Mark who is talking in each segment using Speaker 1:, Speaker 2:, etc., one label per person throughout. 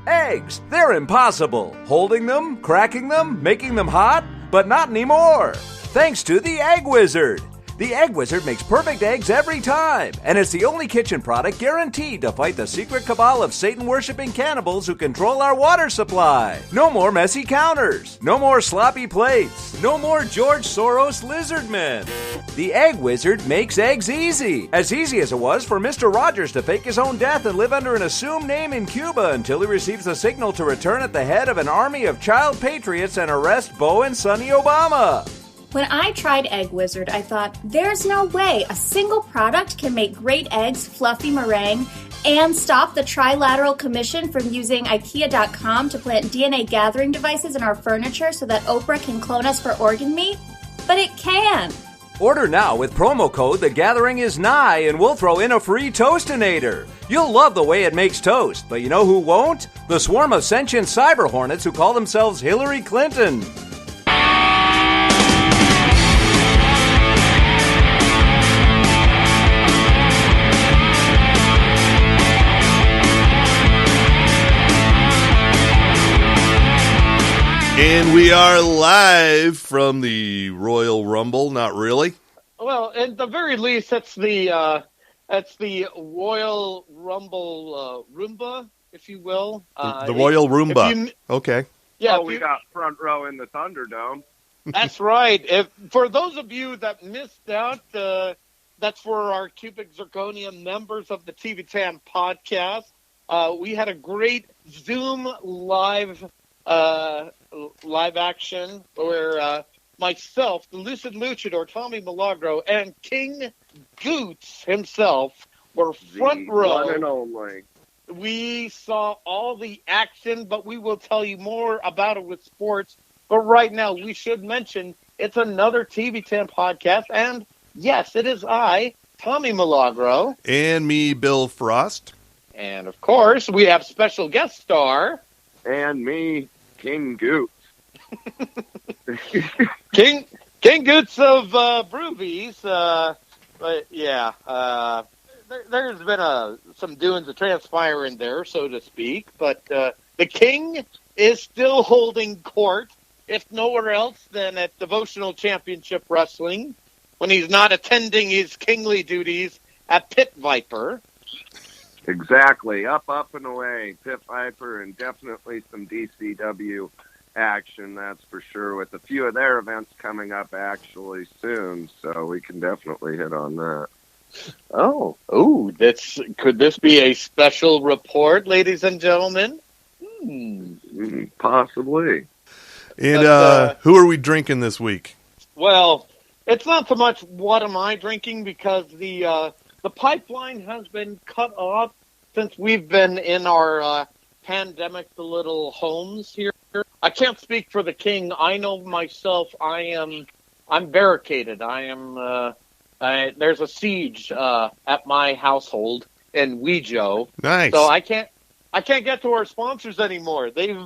Speaker 1: Eggs, they're impossible. Holding them, cracking them, making them hot, but not anymore. Thanks to the Egg Wizard. The Egg Wizard makes perfect eggs every time, and it's the only kitchen product guaranteed to fight the secret cabal of Satan-worshipping cannibals who control our water supply. No more messy counters. No more sloppy plates. No more George Soros lizard men. The Egg Wizard makes eggs easy. As easy as it was for Mr. Rogers to fake his own death and live under an assumed name in Cuba until he receives a signal to return at the head of an army of child patriots and arrest Beau and Sonny Obama.
Speaker 2: When I tried Egg Wizard, I thought, there's no way a single product can make great eggs, fluffy meringue, and stop the Trilateral Commission from using IKEA.com to plant DNA gathering devices in our furniture so that Oprah can clone us for organ meat. But it can.
Speaker 1: Order now with promo code The Gathering Is Nigh, and we'll throw in a free Toastinator. You'll love the way it makes toast, but you know who won't? The swarm of sentient cyber hornets who call themselves Hillary Clinton.
Speaker 3: And we are live from the Royal Rumble. Not really.
Speaker 4: Well, at the very least, that's the Royal Rumble Roomba, if you will.
Speaker 3: The Royal Roomba. Okay.
Speaker 4: Yeah,
Speaker 5: we got front row in the Thunderdome.
Speaker 4: That's right. For those of you that missed out, that's for our cubic zirconia members of the TV Tan podcast. We had a great Zoom live action where myself, the Lucid Luchador, Tommy Milagro, and King Goots himself were front row.
Speaker 5: One and only.
Speaker 4: We saw all the action, but we will tell you more about it with sports. But right now, we should mention it's another TV10 podcast, and yes, it is I, Tommy Milagro.
Speaker 3: And me, Bill Frost.
Speaker 4: And, of course, we have special guest star.
Speaker 5: And me, King Goot.
Speaker 4: King Goots of Broovies. But yeah, there's been some doings of transpiring there, so to speak. But the King is still holding court, if nowhere else than at Devotional Championship Wrestling, when he's not attending his kingly duties at Pit Viper.
Speaker 5: Exactly. Up and away. Pit Viper, and definitely some DCW action, that's for sure, with a few of their events coming up actually soon, so we can definitely hit on that.
Speaker 4: Could this be a special report, ladies and gentlemen?
Speaker 5: Possibly.
Speaker 3: And who are we drinking this week?
Speaker 4: Well, it's not so much what am I drinking, because the pipeline has been cut off since we've been in our pandemic little homes here. I can't speak for the King. I know myself. I'm barricaded. There's a siege at my household in Wejo.
Speaker 3: Nice.
Speaker 4: So I can't get to our sponsors anymore. They've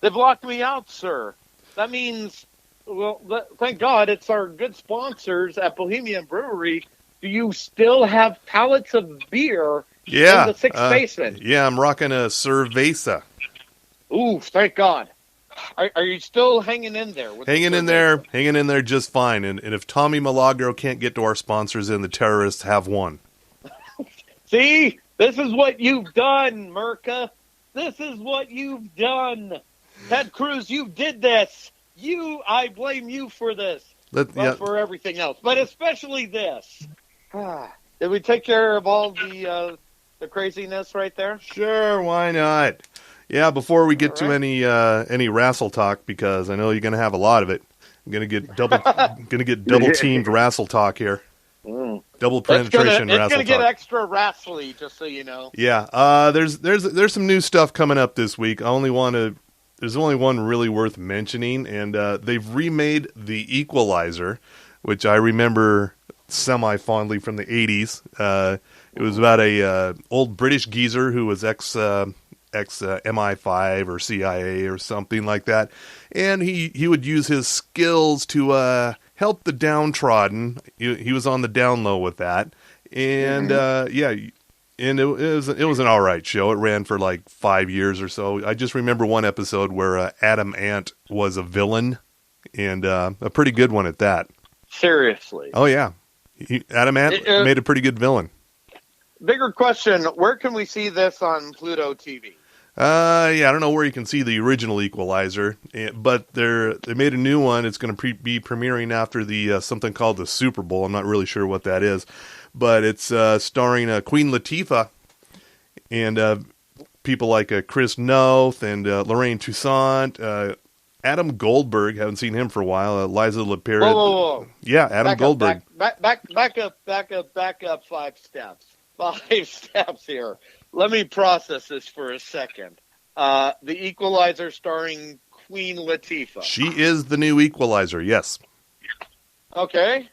Speaker 4: locked me out, sir. That means, well, thank God it's our good sponsors at Bohemian Brewery. Do you still have pallets of beer in the sixth basement?
Speaker 3: Yeah, I'm rocking a Cerveza.
Speaker 4: Ooh, thank God. Are you still hanging in there?
Speaker 3: Hanging in there just fine. And if Tommy Milagro can't get to our sponsors, then the terrorists have won.
Speaker 4: See? This is what you've done, Merca. This is what you've done. Ted Cruz, you did this. I blame you for this. For everything else. But especially this. Did we take care of all the craziness right there?
Speaker 3: Sure, why not? Yeah, before we get to any wrestle talk, because I know you're going to have a lot of it. I'm going to get double teamed wrestle talk here. Double penetration wrestle talk.
Speaker 4: It's going to get extra wrestly, just so you know.
Speaker 3: Yeah, there's some new stuff coming up this week. There's only one really worth mentioning, and they've remade The Equalizer, which I remember semi-fondly from the 80s. It was about a old British geezer who was ex MI5 or CIA or something like that, and he would use his skills to help the downtrodden. He was on the down low with that, and And it was an all right show. It ran for like 5 years or so. I just remember one episode where Adam Ant was a villain, and a pretty good one at that.
Speaker 4: Seriously.
Speaker 3: Oh, yeah. Adam Ant made a pretty good villain.
Speaker 4: Bigger question, where can we see this on Pluto TV?
Speaker 3: Yeah, I don't know where you can see the original Equalizer, but they made a new one. It's going to be premiering after the something called the Super Bowl. I'm not really sure what that is, but it's starring Queen Latifah and people like Chris Noth and Lorraine Toussaint, Adam Goldberg. Haven't seen him for a while. Liza Lapierre.
Speaker 4: Whoa.
Speaker 3: Yeah, Adam Goldberg.
Speaker 4: Back up 5 steps. 5 steps here. Let me process this for a second. The Equalizer starring Queen Latifah.
Speaker 3: She is the new Equalizer, yes.
Speaker 4: Okay.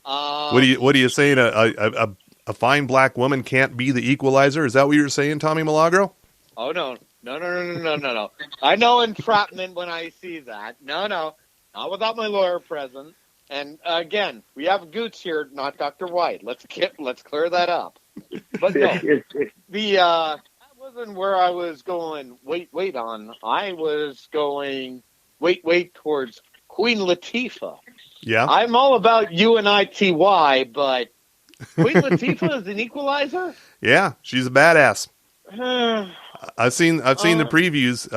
Speaker 3: What are you saying? A fine black woman can't be the Equalizer? Is that what you're saying, Tommy Milagro?
Speaker 4: Oh, no. No. I know entrapment when I see that. No. Not without my lawyer present. And again, we have Goots here, not Dr. White. Let's clear that up. But no, that wasn't where I was going. Wait on. I was going. Wait towards Queen Latifah.
Speaker 3: Yeah,
Speaker 4: I'm all about UNITY, but Queen Latifah is an Equalizer.
Speaker 3: Yeah, she's a badass. I've seen the previews.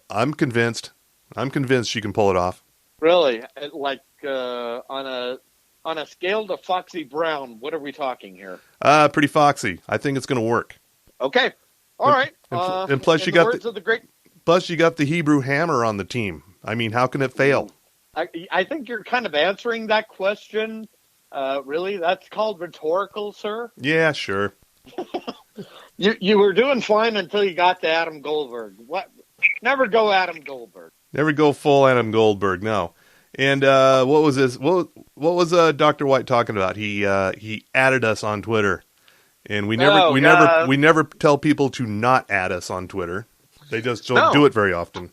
Speaker 3: I'm convinced she can pull it off.
Speaker 4: Really, like on a scale to Foxy Brown, what are we talking here?
Speaker 3: Pretty foxy. I think it's going to work.
Speaker 4: Okay. All right.
Speaker 3: And plus, you got the Hebrew Hammer on the team. I mean, how can it fail?
Speaker 4: I think you're kind of answering that question. Really, that's called rhetorical, sir.
Speaker 3: Yeah, sure.
Speaker 4: You were doing fine until you got to Adam Goldberg. What? Never go Adam Goldberg.
Speaker 3: Never go full Adam Goldberg. No. And what was this? What was Dr. White talking about? He added us on Twitter, and we never tell people to not add us on Twitter. They just don't do it very often.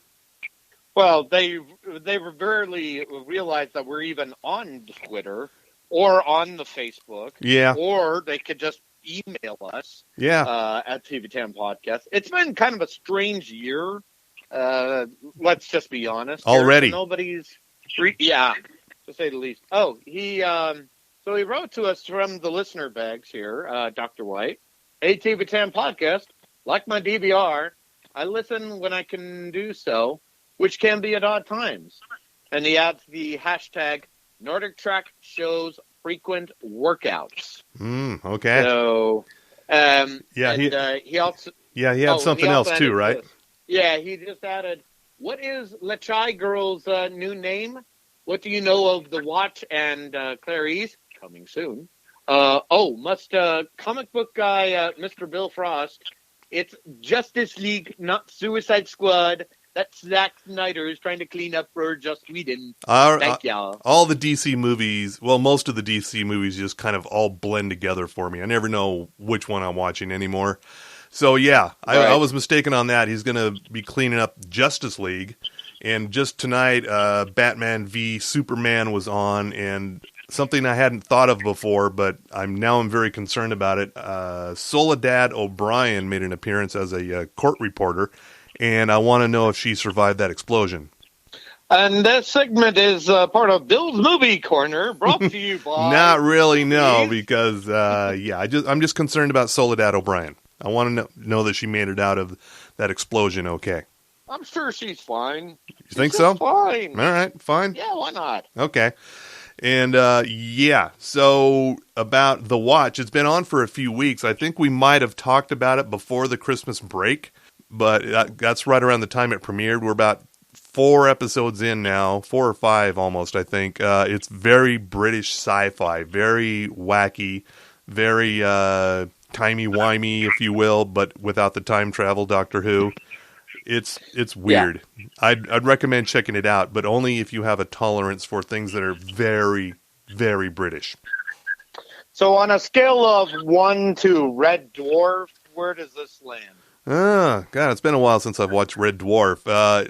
Speaker 4: Well, they rarely realize that we're even on Twitter or on the Facebook.
Speaker 3: Yeah.
Speaker 4: Or they could just email us.
Speaker 3: Yeah.
Speaker 4: At TV10 Podcast. It's been kind of a strange year. Let's just be honest.
Speaker 3: Already.
Speaker 4: Nobody's. Yeah, to say the least. Oh, he wrote to us from the listener bags here, Dr. White. Hey, TV10 Podcast, like my DVR, I listen when I can do so, which can be at odd times. And he adds the hashtag Nordic Track shows frequent workouts.
Speaker 3: Okay.
Speaker 4: So, he also...
Speaker 3: Yeah, he had something else too, right?
Speaker 4: Yeah, he just added... What is Lachai Girl's new name? What do you know of The Watch and Clarice? Coming soon. Comic book guy, Mr. Bill Frost. It's Justice League, not Suicide Squad. That's Zack Snyder who's trying to clean up for Joss Whedon. Thank y'all.
Speaker 3: All the DC movies, well, most of the DC movies just kind of all blend together for me. I never know which one I'm watching anymore. So, yeah, I was mistaken on that. He's going to be cleaning up Justice League. And just tonight, Batman v Superman was on, and something I hadn't thought of before, but I'm very concerned about it. Soledad O'Brien made an appearance as a court reporter, and I want to know if she survived that explosion.
Speaker 4: And this segment is part of Bill's Movie Corner, brought to you by...
Speaker 3: Not really, no, because, I'm just concerned about Soledad O'Brien. I want to know that she made it out of that explosion okay.
Speaker 4: I'm sure she's fine.
Speaker 3: You think so?
Speaker 4: Fine.
Speaker 3: All right, fine.
Speaker 4: Yeah, why not?
Speaker 3: Okay. And, so about The Watch, it's been on for a few weeks. I think we might have talked about it before the Christmas break, but that's right around the time it premiered. We're about 4 episodes in now, 4 or 5 almost, I think. It's very British sci-fi, very wacky, very... timey-wimey, if you will, but without the time travel, Doctor Who. It's weird. Yeah. I'd recommend checking it out, but only if you have a tolerance for things that are very, very British.
Speaker 4: So on a scale of 1 to Red Dwarf, where does this land?
Speaker 3: God, it's been a while since I've watched Red Dwarf.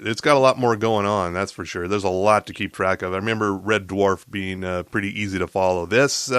Speaker 3: It's got a lot more going on, that's for sure. There's a lot to keep track of. I remember Red Dwarf being pretty easy to follow. This,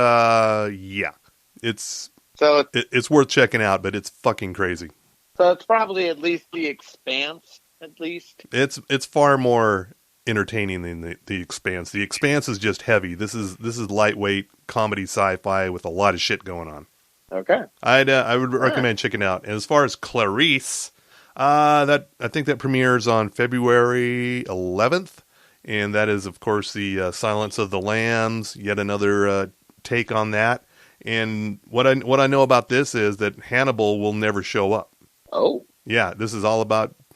Speaker 3: it's...
Speaker 4: So
Speaker 3: It's worth checking out, but it's fucking crazy.
Speaker 4: So it's probably at least The Expanse, at least.
Speaker 3: It's far more entertaining than the Expanse. The Expanse is just heavy. This is lightweight comedy sci-fi with a lot of shit going on.
Speaker 4: Okay.
Speaker 3: I would recommend checking it out. And as far as Clarice, I think that premieres on February 11th, and that is of course the Silence of the Lambs. Yet another take on that. And what I know about this is that Hannibal will never show up.
Speaker 4: Oh.
Speaker 3: Yeah, this is all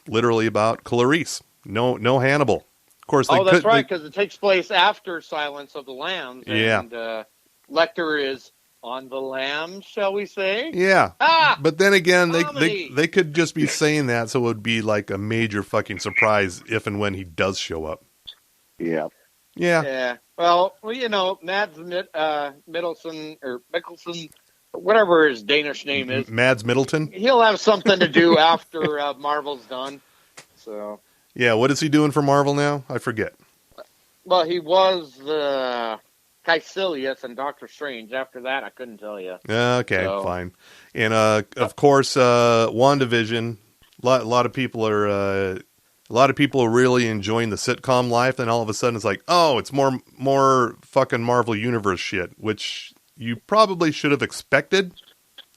Speaker 3: literally about Clarice. No Hannibal. Of course.
Speaker 4: That's right, because it takes place after Silence of the Lambs.
Speaker 3: Yeah.
Speaker 4: And Lecter is on the lam, shall we say?
Speaker 3: Yeah. But then again, they could just be saying that, so it would be like a major fucking surprise if and when he does show up.
Speaker 5: Yeah.
Speaker 3: Yeah.
Speaker 4: Yeah. Well, Mads Mikkelsen, whatever his Danish name is.
Speaker 3: Mads Middleton?
Speaker 4: He'll have something to do after Marvel's done. So.
Speaker 3: Yeah, what is he doing for Marvel now? I forget.
Speaker 4: Well, he was Caecilius and Doctor Strange. After that, I couldn't tell you.
Speaker 3: Okay, fine. And of course, WandaVision. A lot of people are really enjoying the sitcom life. Then all of a sudden, it's like, oh, it's more fucking Marvel Universe shit, which you probably should have expected.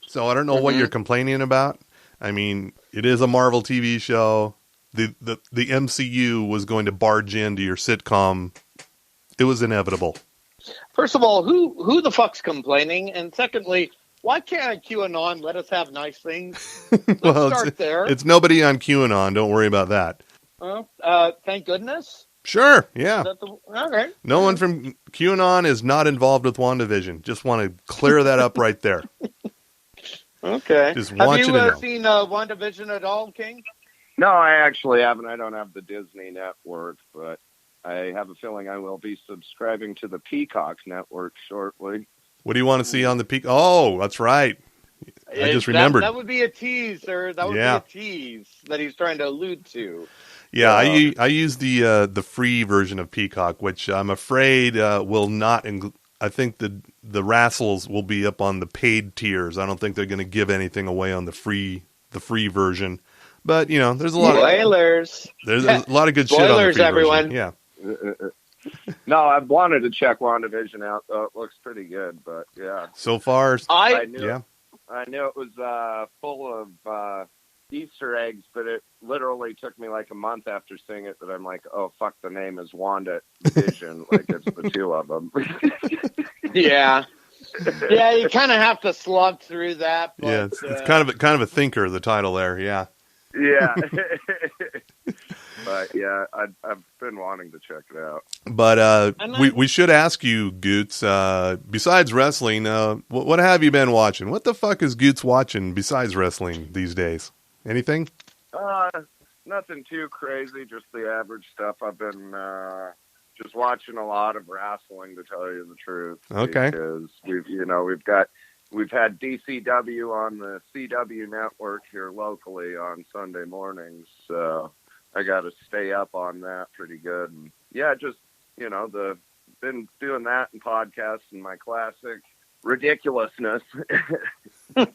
Speaker 3: So I don't know what you're complaining about. I mean, it is a Marvel TV show. The MCU was going to barge into your sitcom. It was inevitable.
Speaker 4: First of all, who the fuck's complaining? And secondly, why can't QAnon let us have nice things? Let's start there.
Speaker 3: It's nobody on QAnon. Don't worry about that.
Speaker 4: Well, thank goodness.
Speaker 3: Sure, yeah.
Speaker 4: Okay.
Speaker 3: No one from QAnon is not involved with WandaVision. Just want to clear that up right there.
Speaker 4: Okay.
Speaker 3: Just want you to know.
Speaker 4: Have you seen WandaVision at all, King?
Speaker 5: No, I actually haven't. I don't have the Disney network, but I have a feeling I will be subscribing to the Peacock network shortly.
Speaker 3: What do you want to see on the Peacock? Oh, that's right. I just remembered.
Speaker 4: That would be a tease, sir. That would be a tease that he's trying to allude to.
Speaker 3: Yeah, I use the free version of Peacock, which I'm afraid will not. I think the Rassles will be up on the paid tiers. I don't think they're going to give anything away on the free version. But there's a lot
Speaker 4: spoilers.
Speaker 3: There's a lot of good shit on the free
Speaker 4: everyone.
Speaker 3: version. Yeah.
Speaker 5: No, I've wanted to check WandaVision out, though. It looks pretty good, but yeah.
Speaker 3: So far,
Speaker 5: I knew it was full of Easter eggs, but it literally took me like a month after seeing it that I'm like, oh, fuck, the name is WandaVision. Like, it's the two of them.
Speaker 4: Yeah. Yeah, you kind of have to slog through that. But,
Speaker 3: yeah, it's kind of a thinker, the title there, yeah.
Speaker 5: Yeah. But yeah, I've been wanting to check it out.
Speaker 3: But we should ask you, Goots, besides wrestling, what have you been watching? What the fuck is Goots watching besides wrestling these days? Anything?
Speaker 5: Nothing too crazy, just the average stuff. I've been just watching a lot of wrestling, to tell you the truth.
Speaker 3: Okay.
Speaker 5: Because we've had DCW on the CW network here locally on Sunday mornings, so I got to stay up on that pretty good. And yeah, just been doing that and podcasts and my classic ridiculousness, but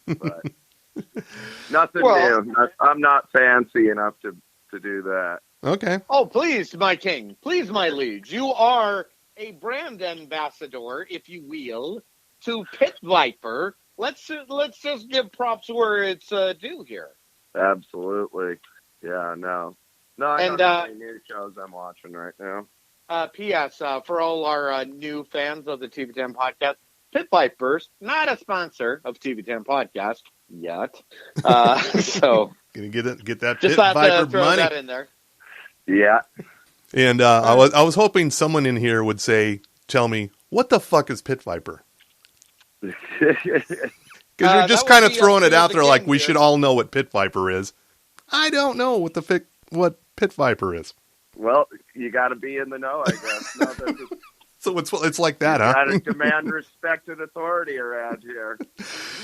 Speaker 5: nothing new. I'm not fancy enough to do that.
Speaker 3: Okay.
Speaker 4: Oh, please, my king, please, my liege, you are a brand ambassador, if you will, to Pit Viper. Let's just give props where it's due here.
Speaker 5: Absolutely. Yeah. No. I don't have any new shows I'm watching right now.
Speaker 4: P.S. For all our new fans of the TV10 podcast, Pit Vipers, not a sponsor of TV10 podcast yet. So
Speaker 3: gonna get that
Speaker 4: just
Speaker 3: Pit Viper
Speaker 4: throw
Speaker 3: money
Speaker 4: that in there.
Speaker 5: Yeah.
Speaker 3: And I was hoping someone in here would tell me, what the fuck is Pit Viper? Because you're just kind of throwing it out there like we should all know what Pit Viper is. I don't know what Pit Viper is.
Speaker 5: Well, you got to be in the know, I guess. No,
Speaker 3: so it's like that, huh?
Speaker 5: Got to demand respect and authority around here.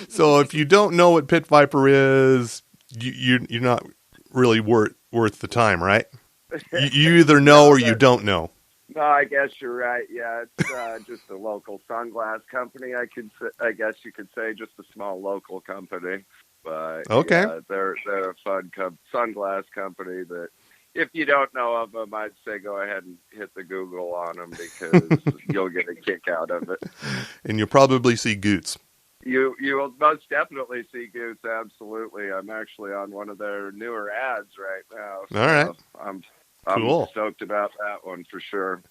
Speaker 3: So if you don't know what Pit Viper is, you're not really worth the time, right? You either know or you don't know.
Speaker 5: No, I guess you're right. Yeah, it's just a local sunglass company. I guess you could say just a small local company. But
Speaker 3: Okay.
Speaker 5: yeah, they're a fun sunglass company that if you don't know of them, I'd say go ahead and hit the Google on them because you'll get a kick out of it.
Speaker 3: And you'll probably see Goots.
Speaker 5: You will most definitely see Goose. Absolutely, I'm actually on one of their newer ads right now. So
Speaker 3: All right.
Speaker 5: I'm
Speaker 3: Cool.
Speaker 5: stoked about that one for sure.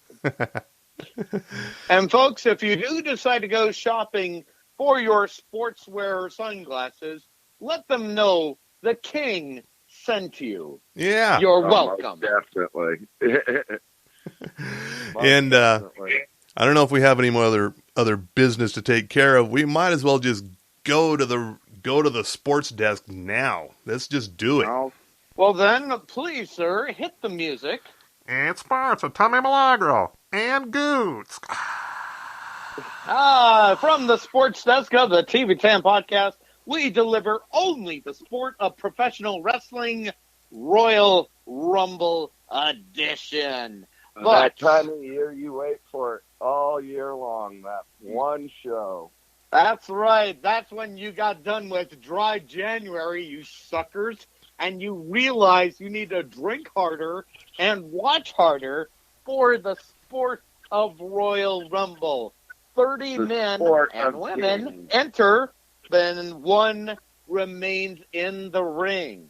Speaker 4: And folks, if you do decide to go shopping for your sportswear sunglasses, let them know the King sent you.
Speaker 3: Yeah.
Speaker 4: You're
Speaker 5: Most
Speaker 4: welcome.
Speaker 5: definitely.
Speaker 3: And I don't know if we have any more other business to take care of. We might as well just go to the sports desk now. Let's just do it.
Speaker 4: Well then, please, sir, hit the music.
Speaker 3: And sports with Tommy Milagro and Goots.
Speaker 4: From the sports desk of the TV10 podcast, we deliver only the sport of professional wrestling, Royal Rumble edition.
Speaker 5: That time of year you wait for it all year long, that one show.
Speaker 4: That's right. That's when you got done with dry January, you suckers, and you realize you need to drink harder and watch harder for the sport of Royal Rumble. 30 men and women enter, then one remains in the ring.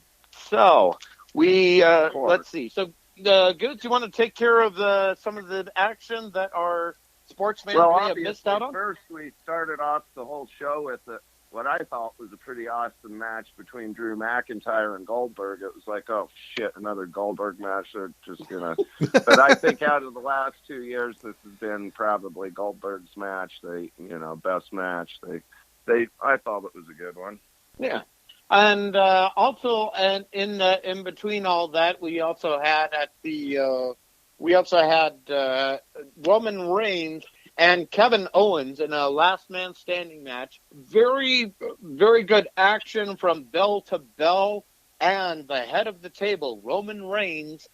Speaker 4: So, let's see. So, Goots, you want to take care of some of the action that our sportsmen may have missed out on?
Speaker 5: First, we started off the whole show with what I thought was a pretty awesome match between Drew McIntyre and Goldberg. It was like, oh shit, another Goldberg match. They're just gonna. But I think out of the last 2 years, this has been probably Goldberg's match. Best match. I thought it was a good one.
Speaker 4: Yeah. And also, and in between all that, we also had Roman Reigns and Kevin Owens in a last man standing match. Very, very good action from bell to bell, and the head of the table, Roman Reigns,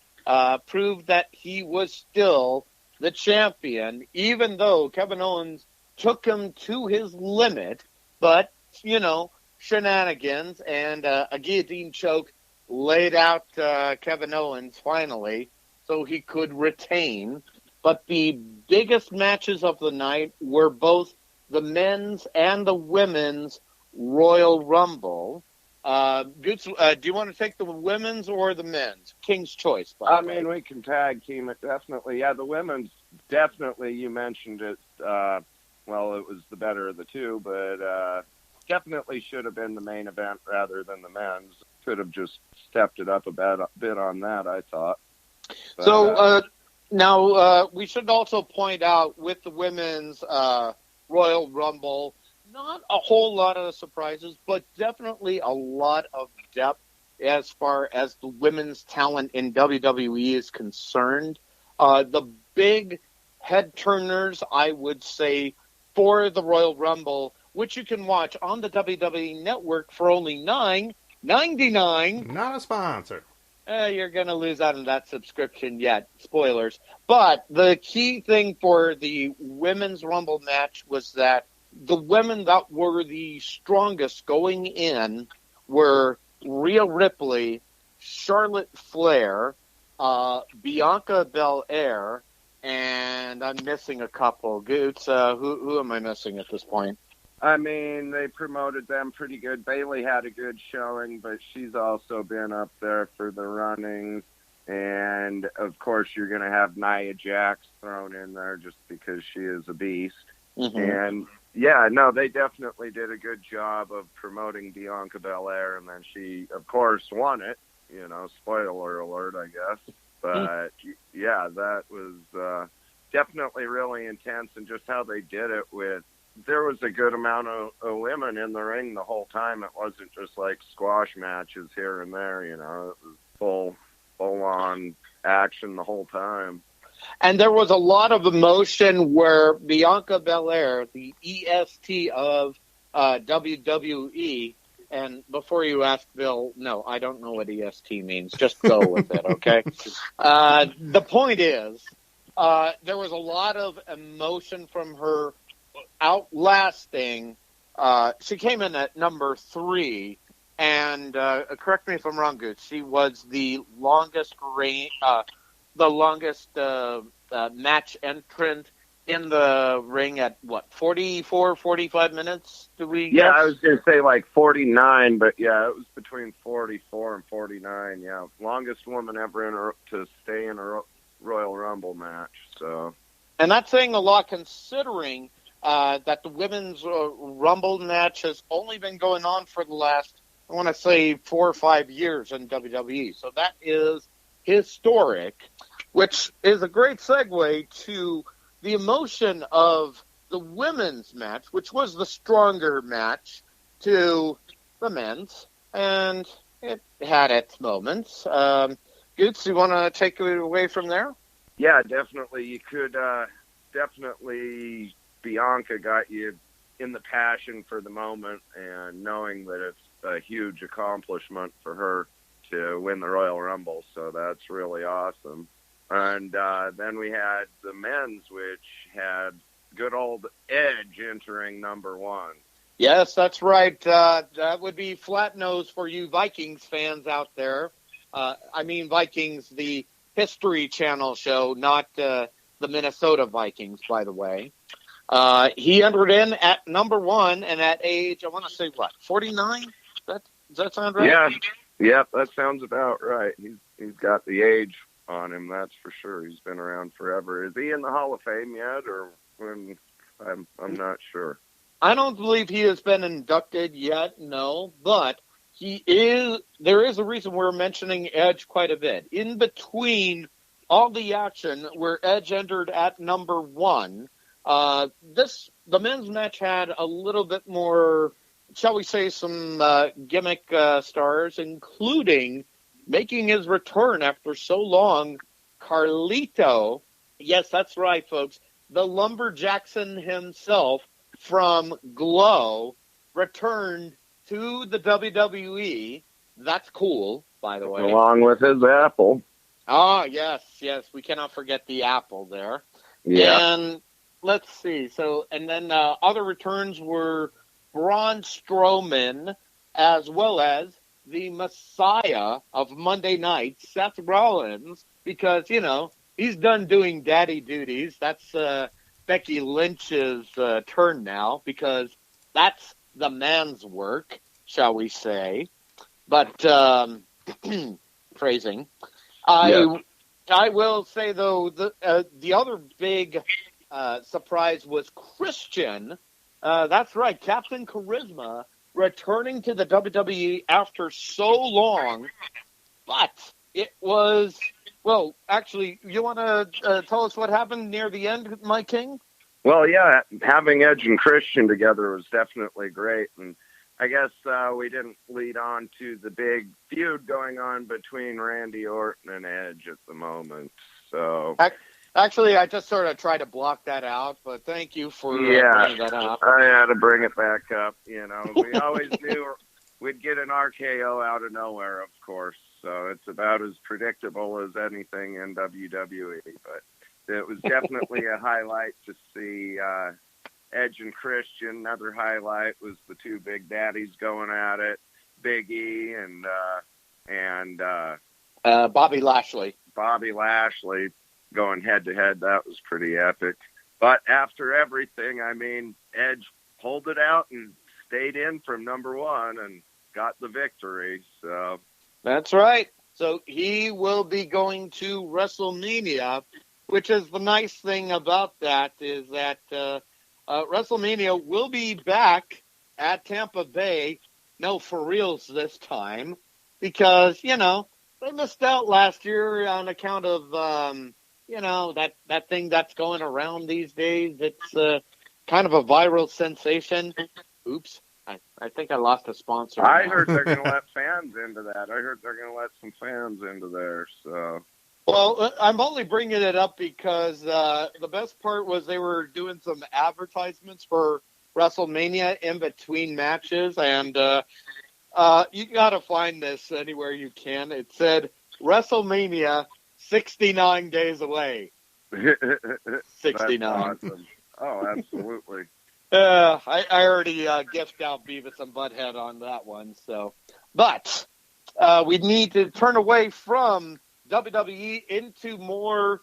Speaker 4: proved that he was still the champion, even though Kevin Owens took him to his limit. But shenanigans and a guillotine choke laid out Kevin Owens finally so he could retain. But the biggest matches of the night were both the men's and the women's Royal Rumble. Goots, do you want to take the women's or the men's? King's choice.
Speaker 5: I mean, we can tag team it, definitely. Yeah, the women's, definitely, you mentioned it. It was the better of the two, but definitely should have been the main event rather than the men's. Could have just stepped it up a bit on that, I thought. But,
Speaker 4: now, we should also point out with the women's Royal Rumble, not a whole lot of surprises, but definitely a lot of depth as far as the women's talent in WWE is concerned. The big head turners, I would say, for the Royal Rumble, which you can watch on the WWE Network for only $9.99.
Speaker 3: Not a sponsor.
Speaker 4: You're going to lose out on that subscription yet. Spoilers. But the key thing for the women's Rumble match was that the women that were the strongest going in were Rhea Ripley, Charlotte Flair, Bianca Belair, and I'm missing a couple. Goots, who am I missing at this point?
Speaker 5: I mean, they promoted them pretty good. Bayley had a good showing, but she's also been up there for the runnings. And, of course, you're going to have Nia Jax thrown in there just because she is a beast. Mm-hmm. And, yeah, no, they definitely did a good job of promoting Bianca Belair. And then she, of course, won it. Spoiler alert, I guess. But, yeah, that was definitely really intense. And just how they did it with, there was a good amount of women in the ring the whole time. It wasn't just like squash matches here and there, It was full-on action the whole time.
Speaker 4: And there was a lot of emotion where Bianca Belair, the EST of WWE, and before you ask Bill, no, I don't know what EST means. Just go with it, okay? The point is, There was a lot of emotion from her outlasting. She came in at number 3, and correct me if I'm wrong, Goose. She was the longest match entrant in the ring at what, 44, 45 minutes? Do we?
Speaker 5: Yeah,
Speaker 4: guess?
Speaker 5: I was going to say like 49, but yeah, it was between 44 and 49. Yeah, longest woman ever to stay in a Royal Rumble match. So,
Speaker 4: and that's saying a lot considering that the women's Rumble match has only been going on for the last, I want to say, 4 or 5 years in WWE. So that is historic, which is a great segue to the emotion of the women's match, which was the stronger match, to the men's, and it had its moments. Goots, you want to take it away from there?
Speaker 5: yeah, definitely. You could definitely, Bianca got you in the passion for the moment and knowing that it's a huge accomplishment for her to win the Royal Rumble. So that's really awesome. And then we had the men's, which had good old Edge entering number 1.
Speaker 4: Yes, that's right. That would be flat nose for you Vikings fans out there. I mean Vikings, the History Channel show, not the Minnesota Vikings, by the way. He entered in at number 1, and at age, I want to say, what, 49? Does that sound right?
Speaker 5: Yeah, yep, that sounds about right. He's got the age on him, that's for sure. He's been around forever. Is he in the Hall of Fame yet, or when? I'm not sure.
Speaker 4: I don't believe he has been inducted yet, no, but he is. There is a reason we're mentioning Edge quite a bit. In between all the action where Edge entered at number 1, the men's match had a little bit more, shall we say, some gimmick stars, including making his return after so long, Carlito. Yes, that's right, folks. The Lumberjackson himself from Glow returned to the WWE. That's cool, by the way.
Speaker 5: Along with his apple.
Speaker 4: Ah, yes. We cannot forget the apple there.
Speaker 5: Yeah.
Speaker 4: And let's see. So, and then other returns were Braun Strowman, as well as the Messiah of Monday night, Seth Rollins, because, he's done doing daddy duties. That's Becky Lynch's turn now, because that's the man's work, shall we say. But, phrasing. I will say, though, the other big surprise was Christian. That's right, Captain Charisma, returning to the WWE after so long. But it was, well, actually, you want to tell us what happened near the end, my king?
Speaker 5: Well, yeah, having Edge and Christian together was definitely great. And I guess we didn't lead on to the big feud going on between Randy Orton and Edge at the moment. So
Speaker 4: actually, I just sort of tried to block that out, but thank you for bringing that up.
Speaker 5: I had to bring it back up. We always knew we'd get an RKO out of nowhere, of course. So it's about as predictable as anything in WWE. But it was definitely a highlight to see Edge and Christian. Another highlight was the two big daddies going at it, Big E and
Speaker 4: Bobby Lashley.
Speaker 5: Bobby Lashley going head to head. That was pretty epic. But after everything, I mean, Edge pulled it out and stayed in from number 1 and got the victory. So
Speaker 4: that's right. So he will be going to WrestleMania, which is the nice thing about that is that WrestleMania will be back at Tampa Bay. No, for reals this time, because, they missed out last year on account of, that thing that's going around these days. It's kind of a viral sensation. Oops. I think I lost a sponsor.
Speaker 5: I heard they're going to let fans into that. I heard they're going to let some fans into there. So,
Speaker 4: well, I'm only bringing it up because the best part was they were doing some advertisements for WrestleMania in between matches, and you got to find this anywhere you can. It said WrestleMania 69 days away. 69.
Speaker 5: That's awesome. Oh, absolutely.
Speaker 4: I already gift out Beavis and Butthead on that one. So, but we need to turn away from WWE into more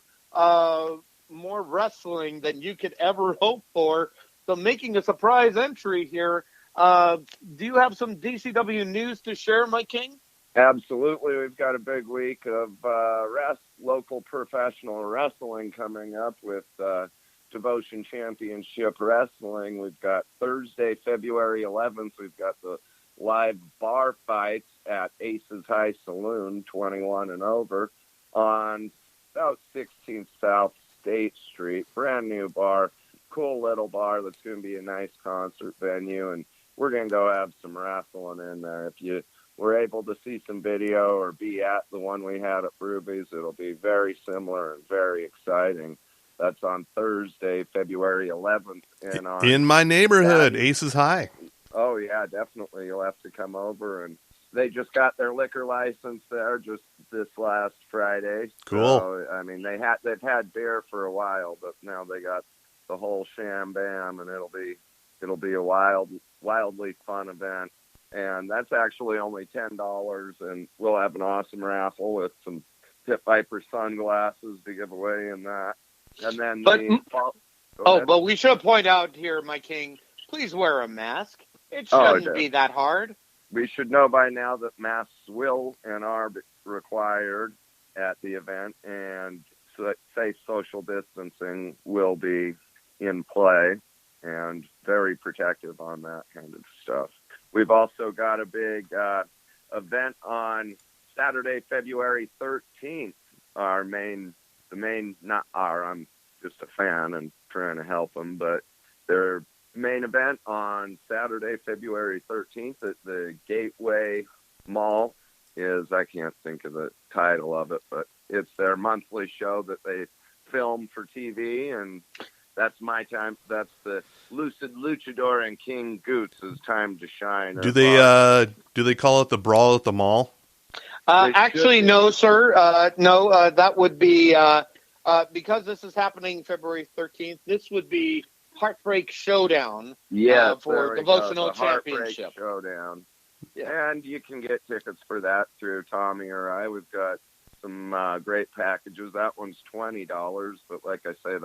Speaker 4: wrestling than you could ever hope for. So, making a surprise entry here. Do you have some DCW news to share, my king?
Speaker 5: Absolutely. We've got a big week of local professional wrestling coming up with Devotion Championship Wrestling. We've got Thursday, February 11th. We've got the live bar fights at Aces High Saloon, 21 and over, on South 16th South State Street. Brand new bar, cool little bar that's going to be a nice concert venue, and we're going to go have some wrestling in there. If you were able to see some video or be at the one we had at Ruby's, it'll be very similar and very exciting. That's on Thursday, February 11th. And
Speaker 3: in my neighborhood,
Speaker 5: Saturday,
Speaker 3: Aces High.
Speaker 5: Oh, yeah, definitely. You'll have to come over. And they just got their liquor license there just this last Friday.
Speaker 3: Cool.
Speaker 5: So, I mean, they've had beer for a while, but now they got the whole sham-bam, and it'll be a wildly fun event. And that's actually only $10, and we'll have an awesome raffle with some Pit Viper sunglasses to give away in that. And then
Speaker 4: but we should point out here, my king, please wear a mask. It shouldn't be that hard.
Speaker 5: We should know by now that masks will and are required at the event, and safe social distancing will be in play, and very protective on that kind of stuff. We've also got a big event on Saturday, February 13th. I'm just a fan and trying to help them, but their main event on Saturday, February 13th at the Gateway Mall is, I can't think of the title of it, but it's their monthly show that they film for TV, and that's my time. That's the Lucid Luchador and King Goots' time to shine.
Speaker 3: Do they call it the Brawl at the Mall?
Speaker 4: Actually, no, sir. No, that would be because this is happening February 13th. This would be Heartbreak Showdown. For Devotional Championship
Speaker 5: Showdown.
Speaker 4: Yeah.
Speaker 5: And you can get tickets for that through Tommy or I. We've got some great packages. That one's $20, but like I say,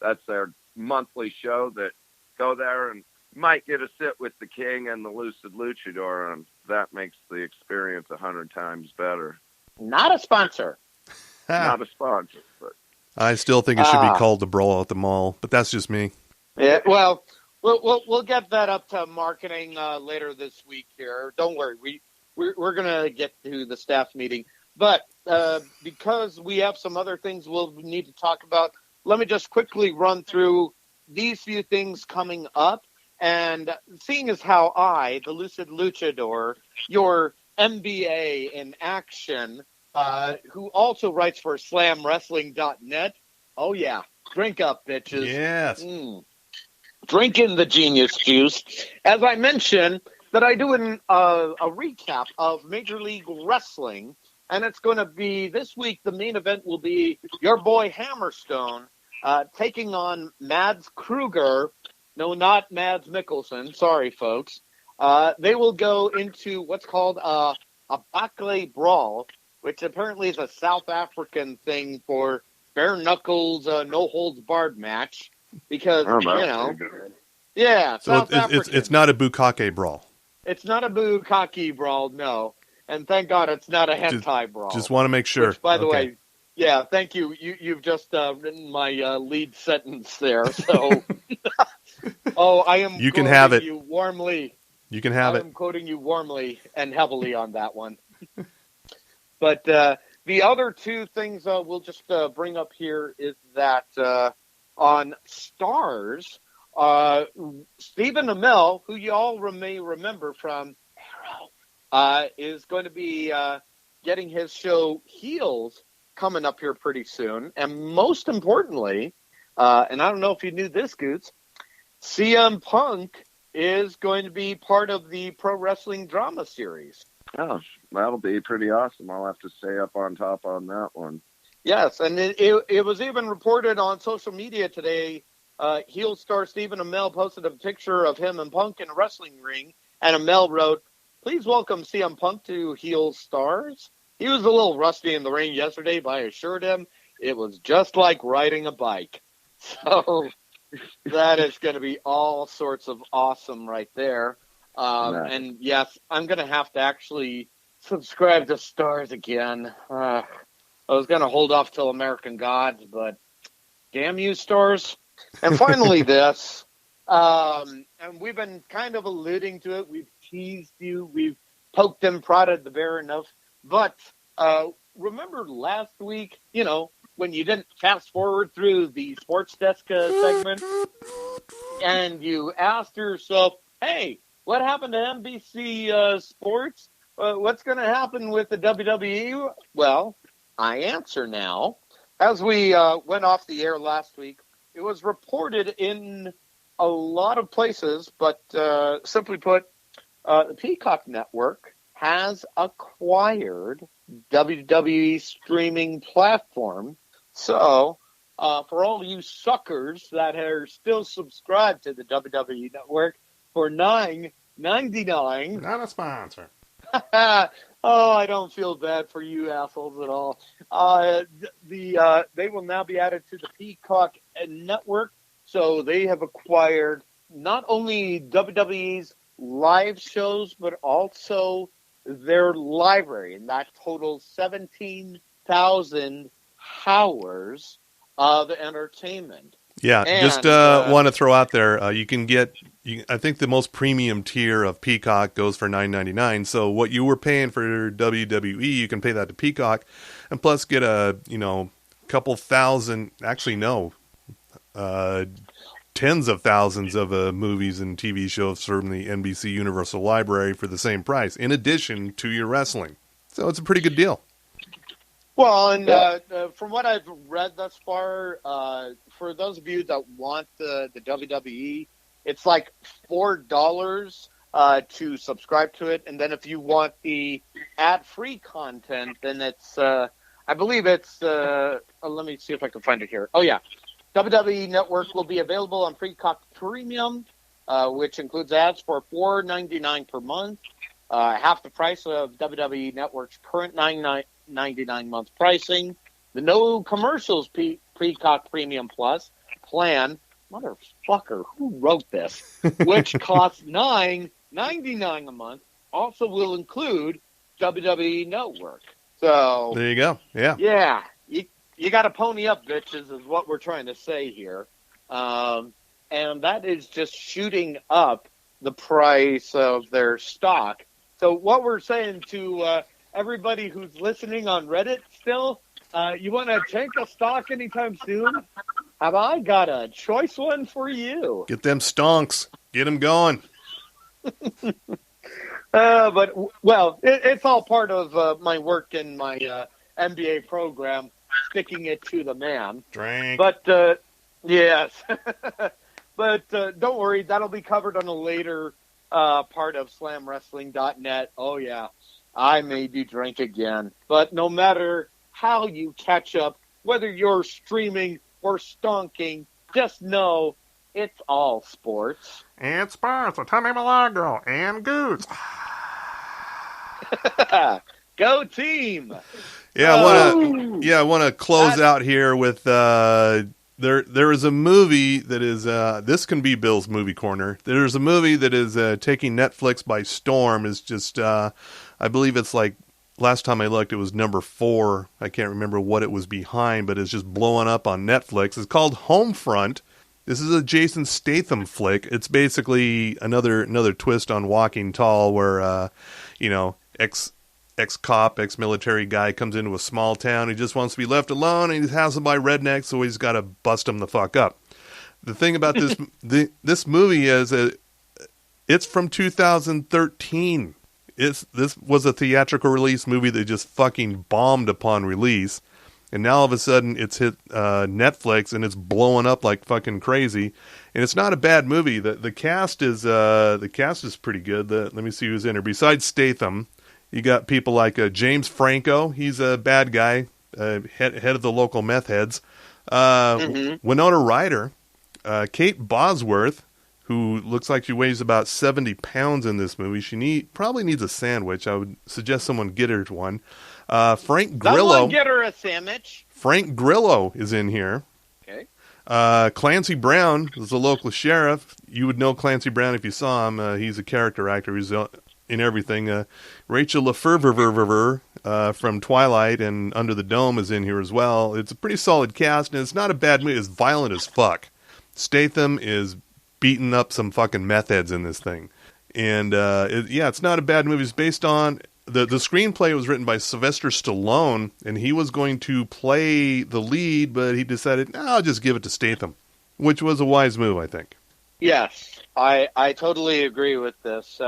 Speaker 5: that's their monthly show. That go there and might get a sit with the King and the Lucid Luchador, and that makes the experience 100 times better.
Speaker 4: Not a sponsor.
Speaker 5: Not a sponsor, but
Speaker 3: I still think it should be called the Brawl at the Mall, but that's just me.
Speaker 4: Yeah, well, we'll get that up to marketing later this week here. Don't worry, we're gonna get to the staff meeting, but because we have some other things we'll need to talk about, let me just quickly run through these few things coming up. And seeing as how I, the Lucid Luchador, your MBA in action, who also writes for SlamWrestling.net, oh yeah, drink up, bitches.
Speaker 3: Yes.
Speaker 4: Drinking the genius juice. As I mentioned, that I do a recap of Major League Wrestling, and it's going to be this week. The main event will be your boy Hammerstone taking on Mads Kruger. No, not Mads Mikkelsen. Sorry, folks. They will go into what's called a Bakle Brawl, which apparently is a South African thing for bare knuckles, no holds barred match. Because yeah.
Speaker 3: So it's not a bukkake brawl.
Speaker 4: It's not a bukkake brawl, no. And thank God it's not a hentai brawl.
Speaker 3: Just want to make sure.
Speaker 4: Which, by the way, yeah, thank you. You've just written my lead sentence there. So, I am.
Speaker 3: You can have it.
Speaker 4: You warmly.
Speaker 3: You can have it.
Speaker 4: I'm quoting you warmly and heavily on that one. But the other two things we'll just bring up here is that on Stars, Stephen Amell, who you all may remember from Arrow, is going to be getting his show Heels coming up here pretty soon. And most importantly, and I don't know if you knew this, Goots, CM Punk is going to be part of the Pro Wrestling Drama Series.
Speaker 5: Oh, that'll be pretty awesome. I'll have to stay up on top on that one.
Speaker 4: Yes, and it was even reported on social media today. Heel star Stephen Amell posted a picture of him and Punk in a wrestling ring, and Amell wrote, "Please welcome CM Punk to Heel Stars. He was a little rusty in the ring yesterday, but I assured him it was just like riding a bike." So that is going to be all sorts of awesome right there.
Speaker 5: Nice.
Speaker 4: And yes, I'm going to have to actually subscribe to Stars again. I was going to hold off till American Gods, but damn you, Stars. And finally this, and we've been kind of alluding to it. We've teased you. We've poked and prodded the bear enough. But remember last week, when you didn't fast forward through the sports desk segment and you asked yourself, hey, what happened to NBC Sports? What's going to happen with the WWE? Well, I answer now. As we went off the air last week, it was reported in a lot of places, but simply put, the Peacock Network has acquired WWE streaming platform. So, for all you suckers that are still subscribed to the WWE Network for $9.99,
Speaker 3: Not a sponsor.
Speaker 4: oh, I don't feel bad for you assholes at all. They will now be added to the Peacock Network. So they have acquired not only WWE's live shows, but also their library, and that totals 17,000 hours of entertainment.
Speaker 3: Yeah,
Speaker 4: And,
Speaker 3: just want to throw out there, you can get, I think the most premium tier of Peacock goes for $9.99. So what you were paying for WWE, you can pay that to Peacock, and plus get a, couple thousand, actually no, tens of thousands of movies and TV shows from the NBC Universal Library for the same price, in addition to your wrestling. So it's a pretty good deal.
Speaker 4: Well, and from what I've read thus far, for those of you that want the WWE, it's like $4 to subscribe to it. And then if you want the ad-free content, then it's, I believe it's, let me see if I can find it here. Oh, yeah. WWE Network will be available on Peacock Premium, which includes ads for $4.99 per month, half the price of WWE Network's current $9.99 month pricing. The no commercials Peacock Premium Plus plan, motherfucker, who wrote this, which costs $9.99 a month, also will include WWE Network. So
Speaker 3: there you go. Yeah.
Speaker 4: Yeah. You got to pony up, bitches, is what we're trying to say here. And that is just shooting up the price of their stock. So what we're saying to everybody who's listening on Reddit still, you want to tank a stock anytime soon? Have I got a choice one for you?
Speaker 3: Get them stonks. Get them going.
Speaker 4: But, well, it's all part of my work in my MBA program, sticking it to the man.
Speaker 3: Drink.
Speaker 4: But, yes. But don't worry, that'll be covered on a later part of slamwrestling.net. Oh, yeah, I made you drink again. But no matter how you catch up, whether you're streaming or stonking, just know it's all sports.
Speaker 3: And sports with Tommy Milagro and Goots.
Speaker 4: Go team!
Speaker 3: Yeah, I want to close out here with there is a movie that is this can be Bill's movie corner. There's a movie that is taking Netflix by storm. Is just I believe it's like last time I looked it was number 4. I can't remember what it was behind, but it's just blowing up on Netflix. It's called Homefront. This is a Jason Statham flick. It's basically another twist on Walking Tall, where ex-cop, ex-military guy comes into a small town. He just wants to be left alone, and he's hassled by rednecks, so he's got to bust him the fuck up. The thing about this this movie is it's from 2013. This was a theatrical release movie that just fucking bombed upon release, and now all of a sudden it's hit Netflix and it's blowing up like fucking crazy. And it's not a bad movie. The cast is pretty good. Let me see who's in there. Besides Statham, you got people like James Franco. He's a bad guy. head of the local meth heads. Winona Ryder, Kate Bosworth, who looks like she weighs about 70 pounds in this movie. She probably needs a sandwich. I would suggest someone get her one. Frank Grillo.
Speaker 4: Someone get her a sandwich.
Speaker 3: Frank Grillo is in here.
Speaker 4: Okay.
Speaker 3: Clancy Brown is the local sheriff. You would know Clancy Brown if you saw him. He's a character actor. He's in everything. Rachel Lefevre from Twilight and Under the Dome is in here as well. It's a pretty solid cast, and it's not a bad movie. It's violent as fuck. Statham is beating up some fucking meth heads in this thing. And, it's not a bad movie. It's based on... The screenplay was written by Sylvester Stallone, and he was going to play the lead, but he decided, I'll just give it to Statham, which was a wise move, I think.
Speaker 4: Yes, I totally agree with this.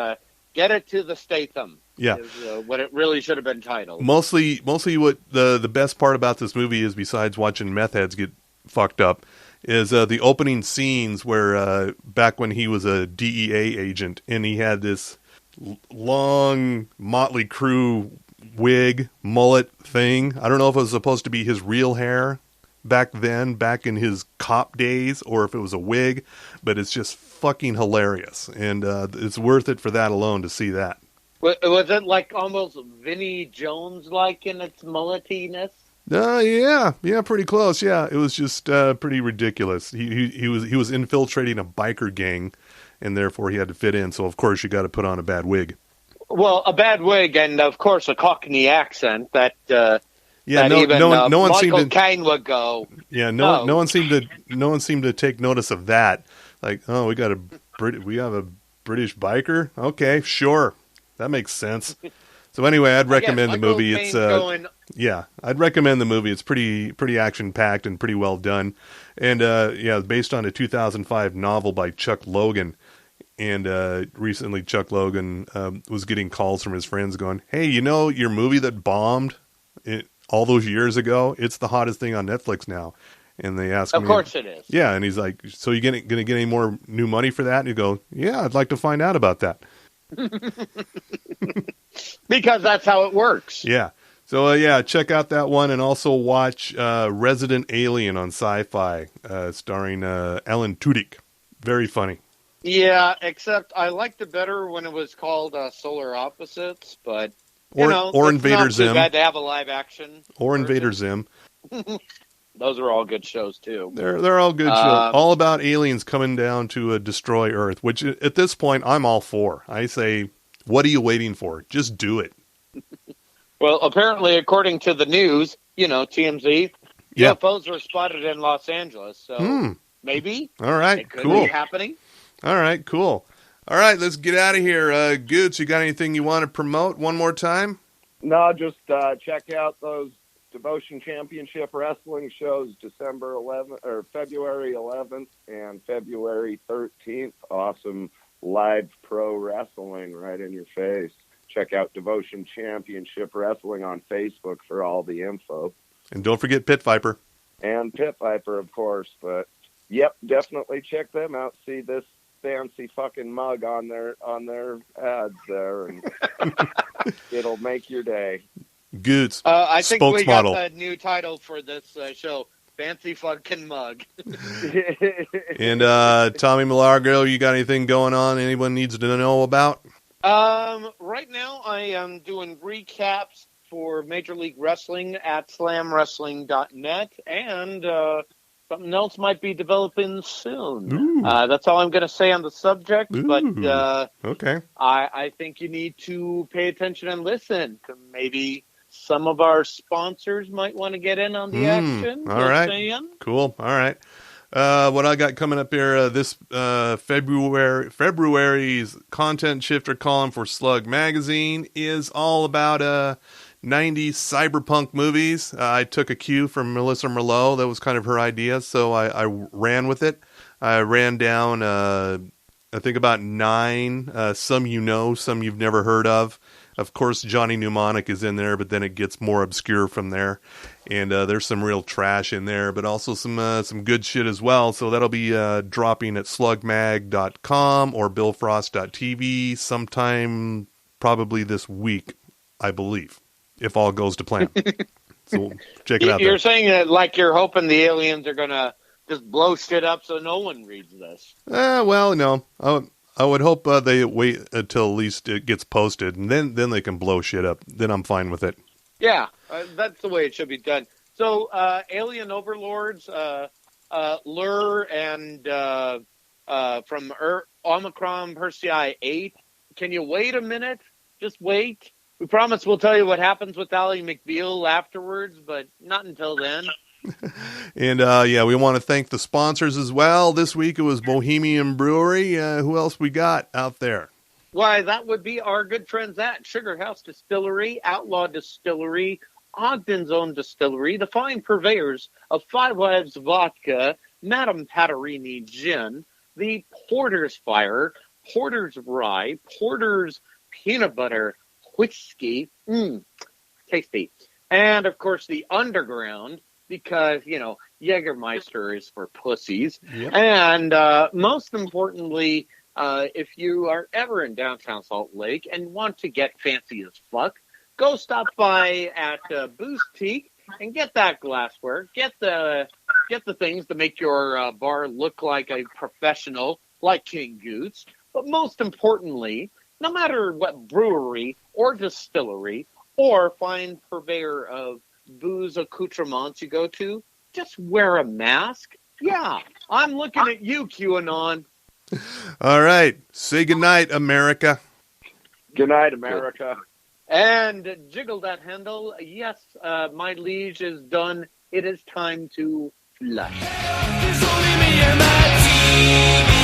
Speaker 4: Get it to the Statham.
Speaker 3: Yeah.
Speaker 4: Is what it really should have been titled.
Speaker 3: Mostly what the best part about this movie is, besides watching meth heads get fucked up, is the opening scenes where back when he was a DEA agent, and he had this long Motley Crue wig, mullet thing. I don't know if it was supposed to be his real hair back in his cop days, or if it was a wig, but it's just fucking hilarious, and it's worth it for that alone to see that.
Speaker 4: Was it like almost Vinnie Jones-like in its mulletiness?
Speaker 3: Yeah, pretty close. Yeah, it was just pretty ridiculous. He was infiltrating a biker gang, and therefore he had to fit in. So of course you got to put on a bad wig.
Speaker 4: Well, a bad wig, and of course a Cockney accent that.
Speaker 3: No one seemed
Speaker 4: Michael
Speaker 3: to.
Speaker 4: Caine would go.
Speaker 3: Yeah, no one seemed to take notice of that. Like, oh, we have a British biker. Okay, sure, that makes sense. So anyway, I'd recommend the movie. It's I'd recommend the movie. It's pretty action packed and pretty well done, and based on a 2005 novel by Chuck Logan. And recently, Chuck Logan was getting calls from his friends going, "Hey, your movie that bombed all those years ago? It's the hottest thing on Netflix now." And they ask him,
Speaker 4: "Of course it is."
Speaker 3: Yeah, and he's like, "So you going to get any more new money for that?" And you go, "Yeah, I'd like to find out about that."
Speaker 4: Because that's how it works.
Speaker 3: Yeah. So, check out that one, and also watch Resident Alien on Sci-Fi, starring Alan Tudyk. Very funny.
Speaker 4: Yeah, except I liked it better when it was called Solar Opposites, but,
Speaker 3: or Invader
Speaker 4: not
Speaker 3: Zim.
Speaker 4: too bad to have a live action.
Speaker 3: Or Invader Zim.
Speaker 4: Those are all good shows, too.
Speaker 3: They're all good shows. All about aliens coming down to destroy Earth, which at this point I'm all for. I say, what are you waiting for? Just do it.
Speaker 4: Well, apparently, according to the news, TMZ, UFOs were spotted in Los Angeles, so maybe.
Speaker 3: All right,
Speaker 4: it could
Speaker 3: cool.
Speaker 4: be happening.
Speaker 3: All right, cool. All right, let's get out of here. Goots, you got anything you want to promote one more time?
Speaker 5: No, just check out those Devotion Championship Wrestling shows February 11th and February 13th. Awesome live pro wrestling right in your face. Check out Devotion Championship Wrestling on Facebook for all the info.
Speaker 3: And don't forget Pit Viper.
Speaker 5: And Pit Viper, of course. But, yep, definitely check them out. See this fancy fucking mug on their ads there, and it'll make your day.
Speaker 3: Goots,
Speaker 4: I think we got
Speaker 3: spokesmodel.
Speaker 4: the new title for this show, Fancy Fucking Mug.
Speaker 3: And Tommy Milagro, you got anything going on anyone needs to know about?
Speaker 4: Right now I am doing recaps for Major League Wrestling at slamwrestling.net, and something else might be developing soon. That's all I'm going to say on the subject, but
Speaker 3: okay.
Speaker 4: I think you need to pay attention and listen to maybe some of our sponsors might want to get in on the action.
Speaker 3: All right. Cool. All right. What I got coming up here this February's content shifter column for Slug Magazine is all about 90s cyberpunk movies. I took a cue from Melissa Merlot. That was kind of her idea, so I ran with it. I ran down, I think about 9, some some you've never heard of. Of course, Johnny Mnemonic is in there, but then it gets more obscure from there. And there's some real trash in there, but also some good shit as well. So that'll be dropping at slugmag.com or billfrost.tv sometime probably this week, I believe, if all goes to plan. So check it out.
Speaker 4: You're saying that like you're hoping the aliens are going to just blow shit up so no one reads this.
Speaker 3: Well, no. I would hope they wait until at least it gets posted, and then they can blow shit up. Then I'm fine with it.
Speaker 4: Yeah, that's the way it should be done. So, alien overlords, Lur and from Omicron Persei 8, can you wait a minute? Just wait. We promise we'll tell you what happens with Ally McBeal afterwards, but not until then.
Speaker 3: And, we want to thank the sponsors as well. This week it was Bohemian Brewery. Who else we got out there?
Speaker 4: Why, that would be our good friends at Sugar House Distillery, Outlaw Distillery, Ogden's Own Distillery, the fine purveyors of Five Wives Vodka, Madame Patarini Gin, the Porter's Fire, Porter's Rye, Porter's Peanut Butter Whiskey, tasty, and, of course, the Underground, because, Jägermeister is for pussies,
Speaker 3: Yep.
Speaker 4: and most importantly, if you are ever in downtown Salt Lake and want to get fancy as fuck, go stop by at Boutique and get that glassware. Get the things to make your bar look like a professional, like King Goose. But most importantly, no matter what brewery or distillery or fine purveyor of booze accoutrements you go to, just wear a mask. Yeah, I'm looking at you, QAnon.
Speaker 3: All right. Say goodnight, America.
Speaker 5: Good night, America.
Speaker 4: And jiggle that handle. Yes, my liege is done. It is time to flush.
Speaker 6: There's only me and my TV.